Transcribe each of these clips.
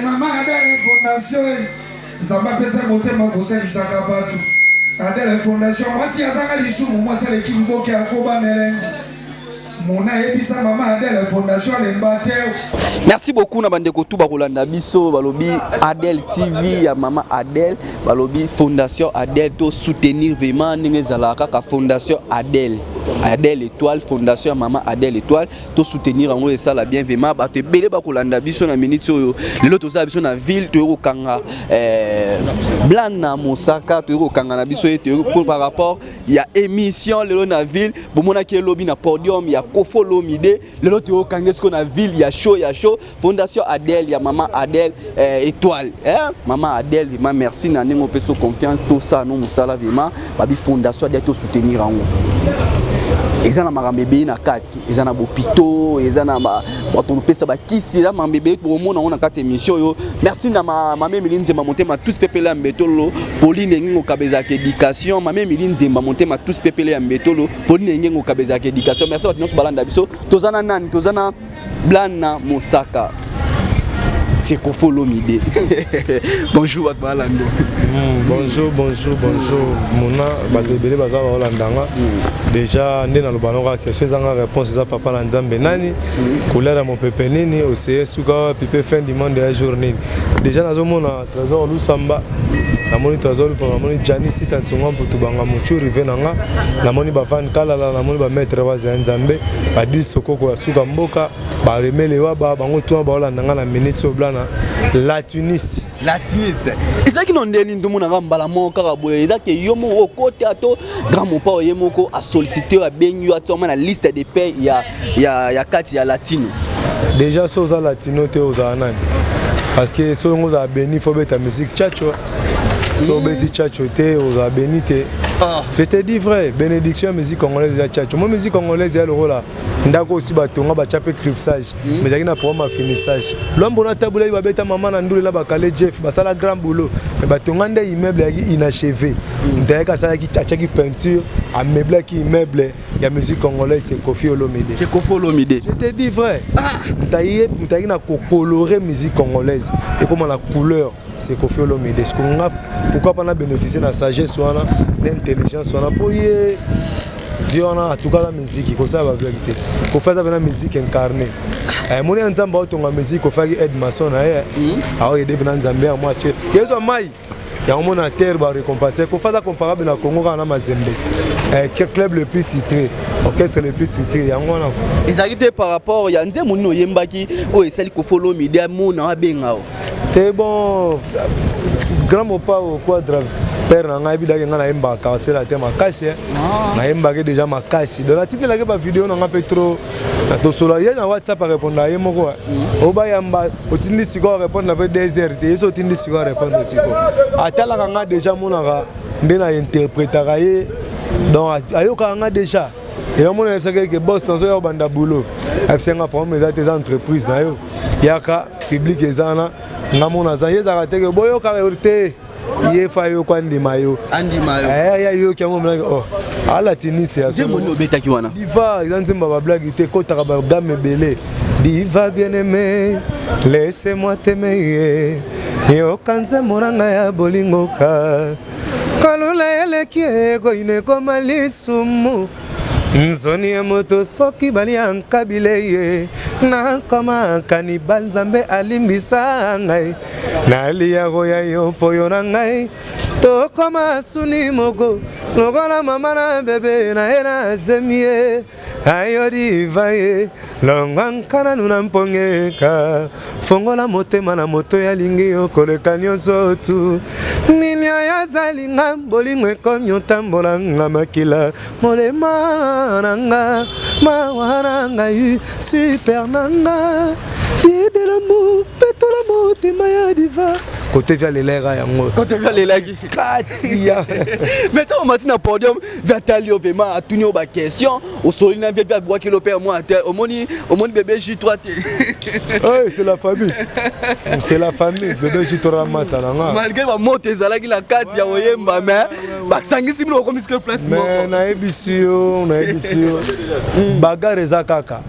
Maman Adèle Fondation, Zamba pesa motema koselisaka batu. Adèle Fondation, mwasi azanga lisumu mwasi lekimbo ke akoba nelenge. Mona ebisa Maman Adèle Fondation lembate. Merci beaucoup na bandeko tout bakolanda biso balobi Adèle TV ya Maman Adèle balobi Fondation Adèle to soutenir vraiment ndenge zalaka ka Fondation Adèle. Adèle Étoile, Fondation Maman Adèle Étoile, to soutenir en haut ça la bien vraiment. Ba te belé bakolanda biso na minute oyo. Lelo toza biso na ville to kanga Blana Mosaka to kanga na biso to par rapport il y a émission lelo na ville, bomona ki lobby na podium ya Kofo Lomide, lelo to kanga ce qu'on a ville il y a show Fondation Adèle, il y a Maman Adèle Étoile, hein? Maman Adèle vraiment merci na ndenge peso confiance tout ça nous musala vraiment, babi Fondation Adèle to soutenir en haut. Ils ont un bébé na kati, ils ont un hôpital, ils ont un pesa ba kisi, ils ont un bébé pour moi on a quatre émissions yo. Merci na ma Meline Zemba monter ma tous pepele en betolo, Pauline Ngengo kabeza éducation, ma Meline Zemba monter ma tous pepele en betolo, Pauline Ngengo kabeza éducation. Merci à tous balanda biso, tozana nani, tozana Blana Mosaka. C'est Kofo Lomide. Bonjour à Balando. Bonjour. Mona, Batebele Baza Holandanga. Déjà, né dans le ballon, question zanga réponse à papa Lanzambe Nani. Couleur à mon pépé Nini, OCS Souka, Pipé fin du monde de la journée. Déjà, dans le monde, Trésor Lusamba. La moni Trésor pour la moni Janice Tansonga pour tout banga Mouchu Rivenanga. La moni Bafan Kala, la moni Bametre Wazanzambe. Badi Soko Souka Mboka. Baremele Waba, Bango Toua Holandanga la minute blanc. Latiniste. Et ça qui n'ont dit que mon aramba la mon caraboué, c'est que yomo au côté à toi, grand mon père yemoko a sollicité à Benyu à toi la liste des pays il y a quatre latino. Déjà sur ça latino te aux anan. Parce que sur nous a béni faut mettre la musique tchatcho. Sur beti tchatcho te aux a béni te. Je te dis vrai, bénédiction musique congolaise ya tchatcho. Moi musique congolaise ya le rôle là. Ndako aussi batonga ba chapé cripsage. Mais il y a un programme finissage. L'homme bon tabula il va beta maman na ndule la bakale Jeff, basala grand boulot. Mais batonga nde immeuble inachevé. Ndaka sala ki tchaki peinture, ameubler ki immeuble. Il y a musique congolaise c'est Koffi Olomide. C'est Koffi Olomide. Je te dis vrai. Ntaïe na colorer musique congolaise et comment la couleur c'est Koffi Olomide. Pourquoi pas bénéficier de la sagesse, de l'intelligence, pour y en tout cas la musique, il faut ça la vérité. Il faut faire la musique incarnée. Mon ensemble la musique, il faut faire Ed Masson. Alors il devient Zambé à moitié. Il y a un maï. Il y a un monde à terre qui récompensé. Il faut faire comparable à Congo à Mazembe. Quel club le plus titré? Orchestre le plus titré? Les arrêtés par rapport, il y a un zémono yembaki, oh et celle qu'il faut l'homme idée mon à bengao. C'est bon. Grand mon pas au quadre. Père n'a pas eu na emba quartier la terre makasi na emba que déjà makasi de la titre la ba vidéo na peu trop to solo ya na WhatsApp répondre à yemoko oba yamba otindi siko répondre na 2 heures et so otindi siko répondre siko atala kanga déjà monaka ndena interprétera ye donc ayoka nga déjà et on a dit que boss dans un banda boulot absenga pour mes entreprises na yo yaka public ezana ngamona za yeza ka boyo ka yorite il faut que Andi Mayo. Il y a un latiniste. Diva, Diva bien-aimé, laissez-moi t'aimer. Yo kanze moranga ya bolingoka. Kalula ele kieko ineko malisumu. Nzoni ya moto soki bali ankabileye na kama kanibal Nzambe alimbisa ngai na liya goya yo poyo na ngai to koma suni moko lokola mama na bebe na era zemie ayo divaye longankana nuna mpongeka fongola motema na moto ya lingi yo koleka nyonso tu nini ya zalinga bolingwe komyo tambola nga makila molema nanga mawaranga yu super nanga de l'amour peto la motema ya diva côté via les lèvres yango côté via les lèvres katia maintenant on m'a dit na podium via talio vraiment à tout ba question au solina via bois que le père moi au moni bébé J3 oui c'est la famille bébé J3 massa malgré ma moto ezalaki la katia oyemba mais basangisi bino comme que place moko mais na ebisio bagarre ezakaka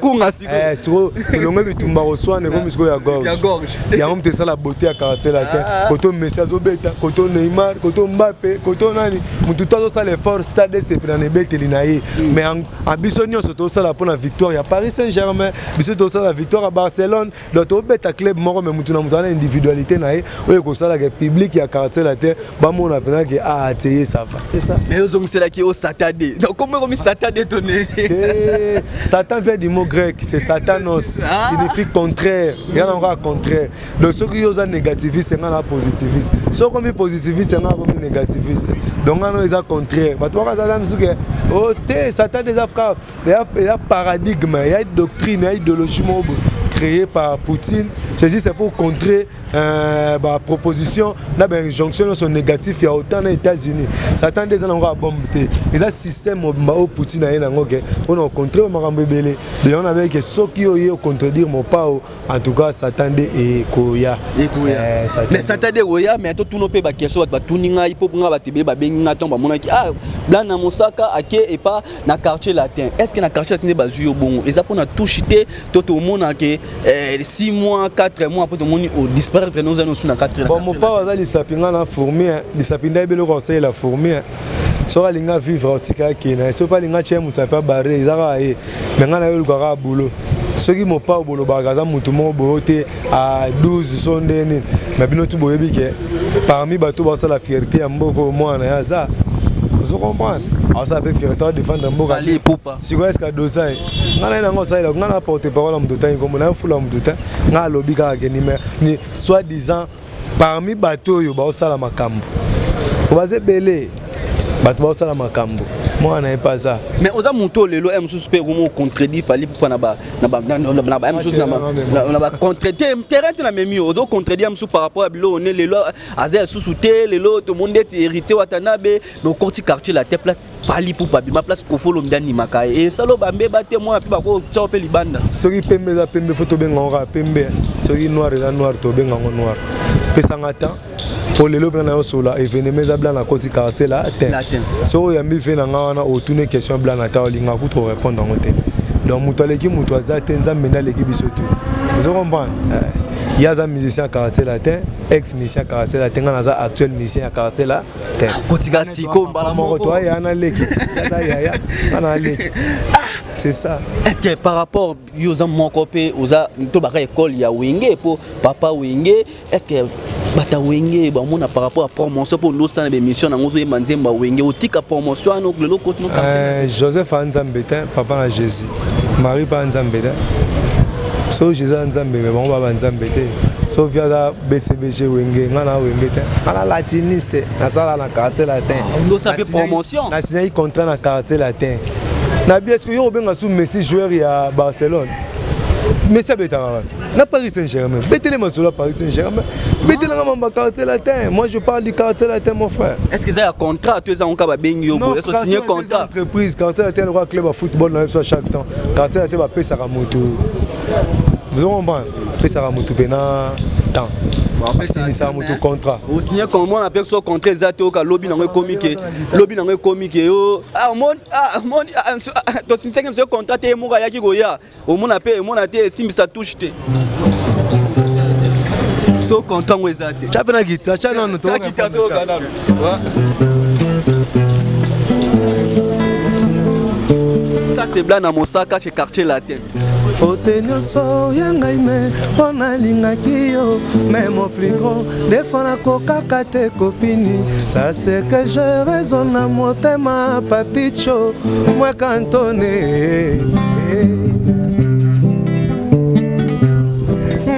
kunga siko longo bitumba oswane comme siko ya gorge yango mtesa la beauté ya caractère la terre koto Messi azobeta koto Neymar koto Mbappé koto nani mutu tozo sala effort stade c'est pour na beteli na ye mais en biso nyonso to sala pour la victoire ya Paris Saint-Germain biso to sala victoire à Barcelone donc to beta club moko mais mutu na mutu na individualité na ye oyo ko sala ke public ya caractère la terre ba mona pena ke ateye ça va c'est ça mais ozong c'est là qui au Saturday donc comment comme Saturday tonné Satan vient du mot grec c'est Satanos signifie contraire il y a encore contraire donc ceux qui osent négativiste c'est un positiviste ceux qui positiviste c'est un négativiste donc on est contraire bah toi ça me dit oh Satan déjà il y a paradigme il y a une doctrine il y a une idéologie créée par Poutine je dis c'est pour contrer proposition là ben injonction sont négatifs il y a autant aux États-Unis Satan déjà on va bomber ils a système au Poutine a on a contré marambe belé mais on avait que ceux qui ont contredire mon pas en tout cas Satan et Koya mais Satan de Koya mais tout nos pays ba question ba tuninga il faut nga ba tebe ba benga tomba monaki blanc na Mosaka ake et pas na quartier latin est-ce que na quartier latin ba jouer bon ils a pour na tout chité tout au monde que 6 mois 4 mois après tout le monde disparaître nous allons sur na quartier bon mon pas va li sapinga na fourmi li sapinda belo conseil la fourmi so alinga vivre otika kina so pas linga chez musa pas barré izaka e menga na yo kwa boulot soki mo pas bolo bagaza mutu mo bote à 12 sondeni mais bino tu boyebi ke parmi bato ba la fierté ya mboko mwana ya ça vous comprenez alors ça peut faire toi défendre mboka ali poupa si quoi est-ce que dosai ngana na ngo ça là ngana porter parole am totai comme na fula am totai ngana lobi ka ke ni soit disant parmi bato yo ba osala makambo obaze belé bato ba osala makambo moi on n'a pas ça mais oza monto lelo m sous super comment contredire fallait pour na ba m chose na ba contredire terrain na même yo ozo contredire m sous par rapport à bilo on est lelo azel sous souté lelo tout monde est héritier watanabe donc quartier quartier la place fallait pour pas ma place kofolo mdani makai et salo bambe baté moi puis ba ko tsope libanda soki pembe za pembe photo benga pembe soki noir za noir to benga noir pesanga temps pour les lobes na sola événement za blanc na côté quartier là so ya mi vena ngana autourner question blanc na ta linga ku trop répondre en côté donc mutaleki muto azate nzambe na leki biso tout vous comprenez il y a un musicien quartier latin ex musicien quartier latin ngana za actuel musicien quartier latin kotika siko mbala moko ya na leki za ya na leki c'est ça est-ce que par rapport yoza moko pe oza to ba école ya wenge pour papa wenge est-ce que bata wenge ba mona par rapport à promotion pour nous ça émission na ngozo emanzemba wenge otika promotion no le loco no Joseph Anzambeta papa na Jésus Marie pa Anzambeta so Jésus Anzambe mais bon baba Anzambeta so via da BCBG wenge ngana wenge te ngana latiniste na sala na quartier latin on ça fait promotion na signé contrat na quartier latin na bien est-ce que yo benga sous Messi joueur ya Barcelone Messi betanga na Paris Saint-Germain betele masola Paris Saint-Germain betele ngamba quartier latin moi je parle du quartier latin mon frère est-ce que ça a contrat tu es en ka bengi yo bo est-ce signé contrat entreprise quartier latin le club de football na so chaque temps quartier latin ba pesa ka moto vous comprenez pesa ka moto pena temps c'est ça mon contrat au signer comment on appelle ça contrat exact au lobby na comique yo to signer ce contrat te mo ya ki goya au mon appel mon ate simbi ça touche te so contrat ngo exact tu as na guitare tu as non to guitare to canal ça c'est blanc na Mosaka chez quartier latin Faute nyonso ya ngai me mpona alingaki yo même au plus grand des fois nakokaka te kopini ça c'est que je raisonne na motema papicho mweka Antone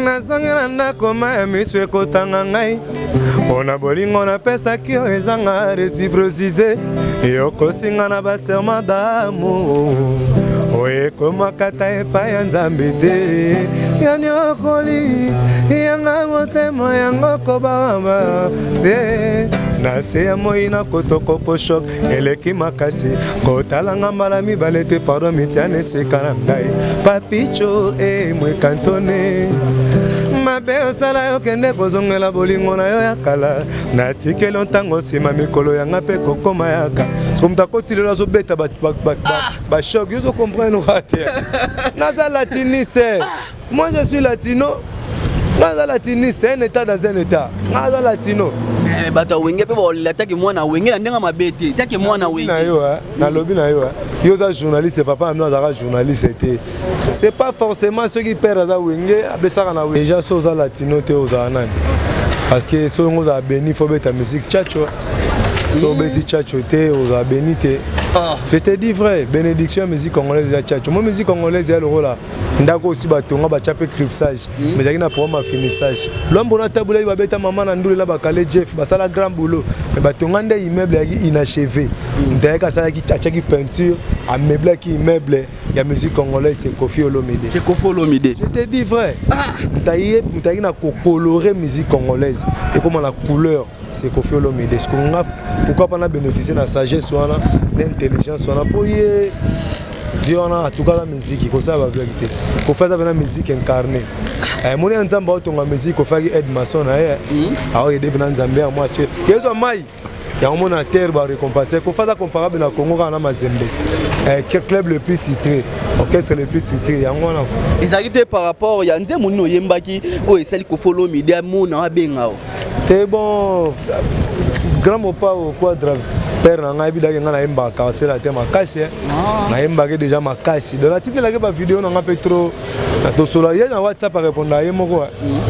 nazongela ndako ya miso ekotanga ngai mpona bolingo napesaki yo ezanga réciprocité yokosinga na baserment d'amour oye komakata epai ya Nzambe te ya nyokoli yanga motema yango kobama na se ya moi na kotoko poshok eleki makasi kotalanga mbala mibale te pardon mitiane eseka na ngai papicho mwekantone mabe osala yo kende kozongela bolingo na yo ya kala natikeli ntango nsima mikolo yanga mpe kokoma yaka somuta kotilelo azobeta bashok yo ozokomprendre te naza latiniste moi je suis latino naza latiniste un état dans un état naza latino bato wenge mpe baolela taki mwana wenge na ndenge mabe te taki mwana wenge na yo nalobi na yo yo oza journaliste papa amino azalaka journaliste te c'est pas forcément ceux qui perdent aza wenge abesaka na wenge déjà so oza latino te ozala nani parce que so yongo ozala beni fo beta musique tchacho so beti tchacho te ozala beni te je te dis vrai bénédiction musique congolaise ya tchacho moi musique congolaise ya lokola ndako aussi batonga batia mpe cripsage mais zalaki na programme ya finissage lombo na tabula ye babeta mama na ndule na bakale jeff basala grand boulot mais batonga nde immeuble yaki inachevé ndayaki asalaki atiaki peinture ameublaki immeuble ya musique congolaise c'est Kofi Olomide. C'est Kofi Olomide. Je te dis vrai. Mutaki na colorer musique congolaise et comment la couleur c'est Kofi Olomide. Pourquoi pas na bénéficier de la sagesse ou l'intelligence ou pour y en tout cas la musique comme ça va vérité. Pour faire la musique incarnée. Mon ensemble autonome musique au faire Ed Mason ah il devient Nzambe à moitié. Yezo mai il y a un monde à terre va récompenser. Pour faire comparable na Congo na Mazembe. Quel club le plus titré? Orchestre le plus titré. Il y a un monde. Ils arrivent par rapport il y a nzé mono yembaki o esali Kofi Olomide mona benga. C'est bon. Grand mopa ou quoi drame. Père nanga ebidaki nga na yemba quartier la tema makasi na yemba ke déjà makasi de la tine la ke ba vidéo nanga pe trop na to solo ya na WhatsApp répondre à yemoko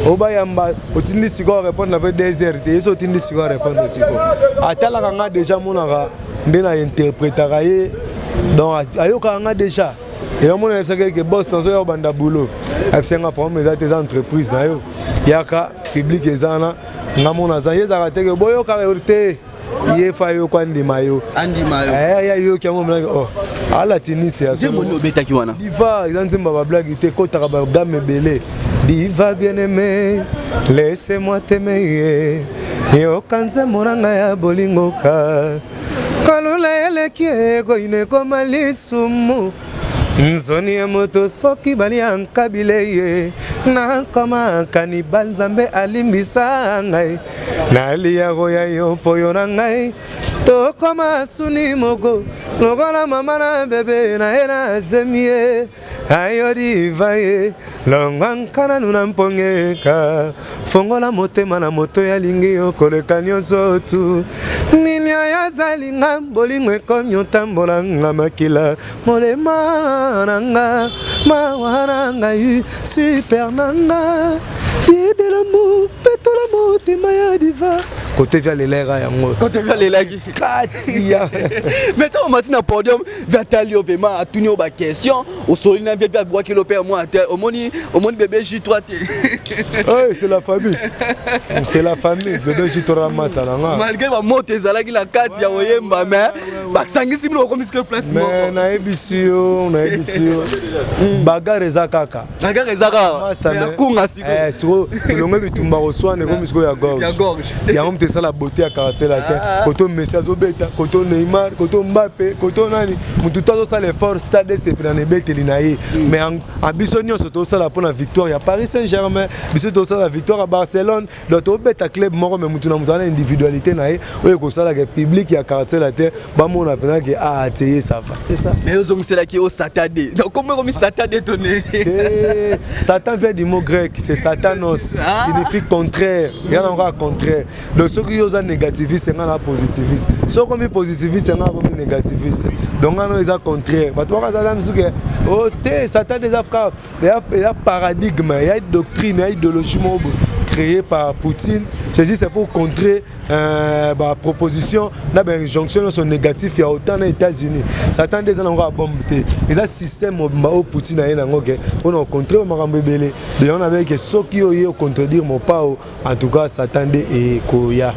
o ba yamba otindi siko répondre na pe 2 heures te so otindi siko répondre siko atala nga déjà monaka ndena interprétera ye donc ayoka nga déjà et on mona saka ke boss dans yo banda boulot absenga pour mes entreprises na yo yaka public ezana ngamona za yeza ka teke boyo ka te il faut yo kwandi mayo andi mayo ya yo ki amona oh ala tiniste ya somo no beta ki wana diva izanzimba ba blague te kota ba gamme belé diva bien aimé laissez-moi t'aimer yo kanze moranga ya bolingoka kalula eleki ko ine ko malisumu nzoni ya moto soki bali ankabile ye na kama kanibal nzambe alimbisa ngai nalia roya yo poyo na ngai to koma suni moko lokola mama na bebe na era zemie ayo divaye longankana nuna mpongeka fongola motema na moto ya lingi yo koleka nyonso tu nini yazali nga bolingo ekomi otambola nga makila molema nanga mawana ngai super nanga de l'amour petola motema ya diva côté via les lèvres yango côté via les lèvres katia maintenant on m'a dit na podium va talio vraiment à tunio ba question au solina via bois kilo père moi au moni bébé J3 oui c'est la famille bébé J3 massa nanga malgré ba moto ezalaki la katia oyemba mais ba sangisi bino comme que place moko mais na ebisio bagarre zakaka ya kunga siko longo bitumba oswane comme siko ya gorge ya mte sala beauté ya quartier la terre koto Messi azobeta koto Neymar koto Mbappé koto nani mutu tozo sala effort stade c'est pour na beteli na ye mais en bisonio soto sala pour la victoire ya Paris Saint-Germain biso to sala victoire à Barcelone l'auto beta club moko mais mutu na individualité na ye oyo ko sala ke public ya quartier la terre ba mona pena ke teye ça va c'est ça mais ozong c'est là qui au Saturday donc comment comme Saturday donné Satan vient du mot grec c'est Satanos signifie contraire il y a encore contraire donc ceux qui sont négativistes c'est un positiviste ceux qui sont positivistes c'est un négativiste donc on est contraire parce que oh Satan déjà il y a paradigme il y a une doctrine il y a une idéologie créée par Poutine. Je dis c'est pour contrer la proposition d'injonction sont négatifs il y a autant aux États-Unis. Satan déjà on va bomber. Et ça système au Poutine a un OK. On contrer au Marambébélé. Et on avait que ceux qui ont contredire mon pas en tout cas Satan et Koya.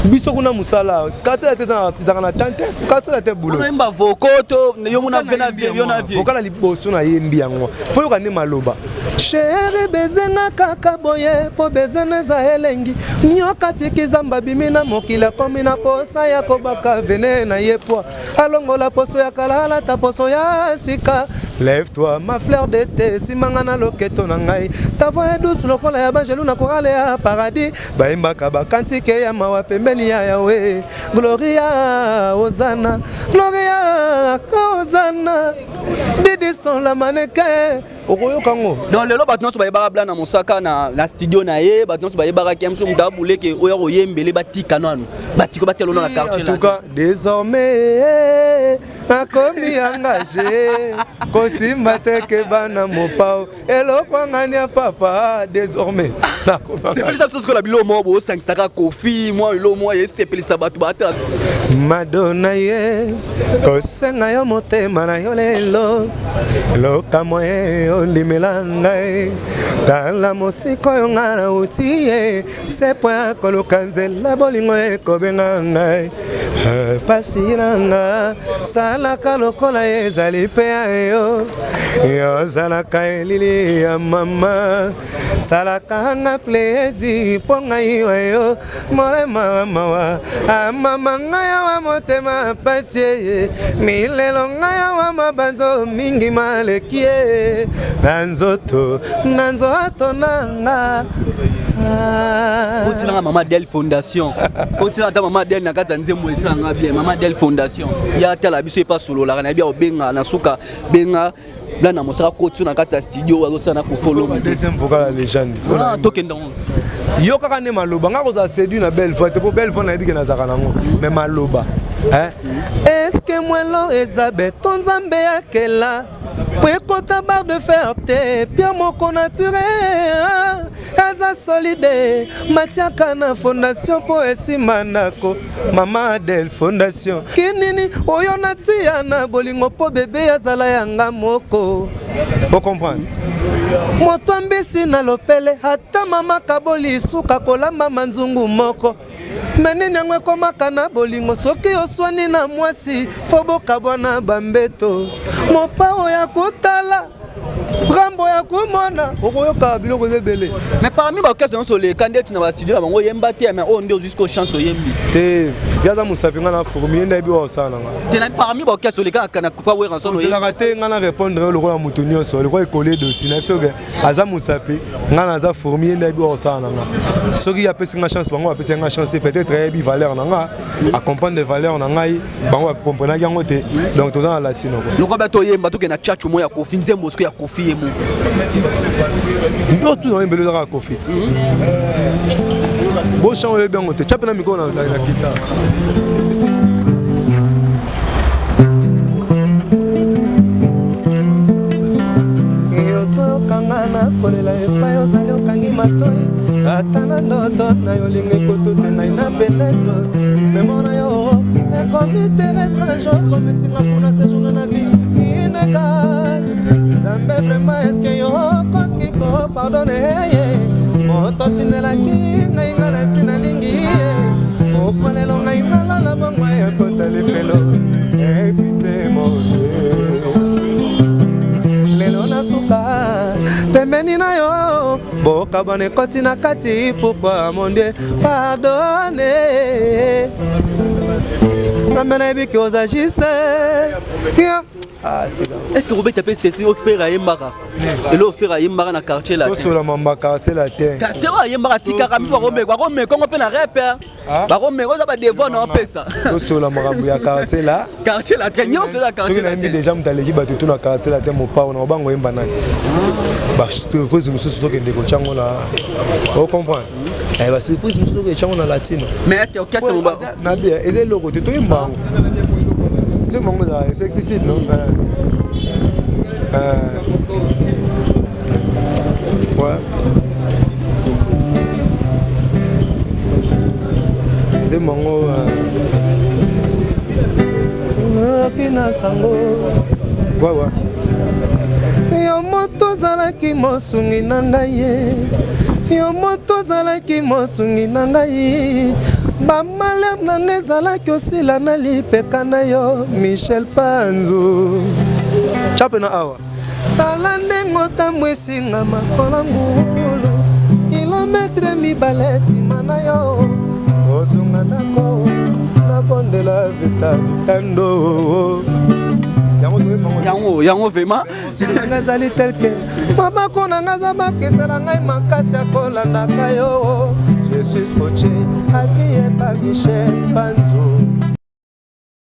biso kuna musala quartier la tête na tante quartier la tête boulot on aime vokoto yo mona vena vieux na vieux vokala liboso na yembi yango fo yo kane maloba chéri bezenga kaka boye po bezene za elengi nyoka tikizamba bimina mokila komi na posa ya kobaka vene na yepwa alongola poso ya kalala ta poso ya sika lève-toi ma fleur d'été simanga na loketo na ngai ta voix est douce lokola ya banjelu na korale ya paradis baimbaka bakantike ya mawa pembeni ya yawe gloria Hosanna gloria Hosanna Didi sont la mannequin okoyokango dans le lot batnon so bayebaka bla na mosaka na studio na ye batnon so bayebaka kemso mtabule ke oya koyembele batika nanu batiko batelo na quartier là en tout cas désormais nakomi engagé kosimba teke bana mopao eloko ngani ya papa désormais c'est plus ça parce que la bilo mo bo 5 saka kofi moi lo moi et c'est pelisa batu batela Madonna ye kosenga yo motema na yo lelo loka moye olimelanga tala mosiko yo ngana utie sepo ya koluka nzela bolingo ekobenga ngai pasi nanga salaka lokola ezali mpe yo yozalaka elili ya mama salaka nga plaisir mpo ngai yo molema mawa mama ngai wa motema pasi milelo ngai wa mabanzo mingi malekie na nzoto nanga Otilanga Mama Del Fondation. Otilanga Mama Del nakata nzembo esanga bien Mama Del Fondation. Ya tala biso pas solo la na bien obenga na suka benga là na mosaka kotu na kata studio azosana ko follow me deuxième vocal la légende. Ah tokenda. Yo kaka ne maloba nga koza séduit na belle fois te po belle fois na yebiki na zaka nango mais maloba hein est-ce que moi lo ezabe ton nzambe akela po ekota barre de fierté pierre moko naturel eza solide matiaka na fondation po esimanako Mama Adele Fondation kinini oyo natia na bolingo po bebe azala yanga moko vous comprenez moto ambisi na lopele ata mama kaboli suka kolamba manzungu moko menini yango ekomaka na bolingo soki oswani na mwasi fo bokabwa na bambeto mopao ya kotala rambo ya kumona okoyoka biloko ezebele mais parmi ba orchestre on les candidats na ba studio na bango yemba te mais on ndio jusqu'au chance yembi te yaza musapinga na fourmi nda bi wa sana nga te na parmi ba orchestre les kana kana kupa we ranson yembi la raté nga na répondre le roi mutonio so le roi collé dossier na soge aza musapi nga na za fourmi nda bi wa sana nga soki ya pesi nga chance bango apesi nga chance peut-être bi valeur na nga à comprendre les valeurs na ngai bango comprendre yango te donc toza na latino le roi bato yemba to ke na chachu mo ya kofi nzembo sko ya kofi yemo yo tu no mbele za kofi bo chant yo bien ngote chapena miko na guitare kangana kolela epai ozali okangi matoi ata na ndoto na yo lingi kotute na ina penetre memona yo ekomi teretrajo komisinga kuna sejourne na vie ineka nzambe vraiment eske yo koki ko pardone ye moto tindelaki ngai nga na nsi nalingi ye okolelo ngai nalala bongo ekota lefelo epite mote lelo na suka pembeni na yo boka bane koti na kati pourquoi mon Dieu pardonne amena biki oza juste ah c'est là est-ce que Robert tapé c'était offert à Yembara et là offert à Yembara na quartier là sur la mamba quartier là terre quartier wa Yembara tika kamiso wa Rome kongo pe na rap ba Rome oza ba devant na pesa sur la marabu ya quartier là nyo c'est la quartier là mi déjà mutaleki batutu na quartier là terre mo pa na bango yemba na ba surprise mususu to kende ko chango là on comprend eh ba surprise mususu to ke chango na latino mais est-ce que orchestre mba na bien ezeli loko te to yemba c'est mon gars c'est ici non ouais c'est mon pina sango ouais ouais yo moto zalaki mosungi na ngai yo moto zalaki mosungi na ngai bamalem na ngai ezalaki osila na lipeka na yo Michel Panzu chape na awa tala ndenge otambo esinga makola ngulu kilometre mibale nsima na yo ozonga ndako nabondela vitali kando yango vraiment nga ezali telke mabako na nga za bakesela ngai makasi ya kolandaka yo je suis scotché avie pa Michel Panzu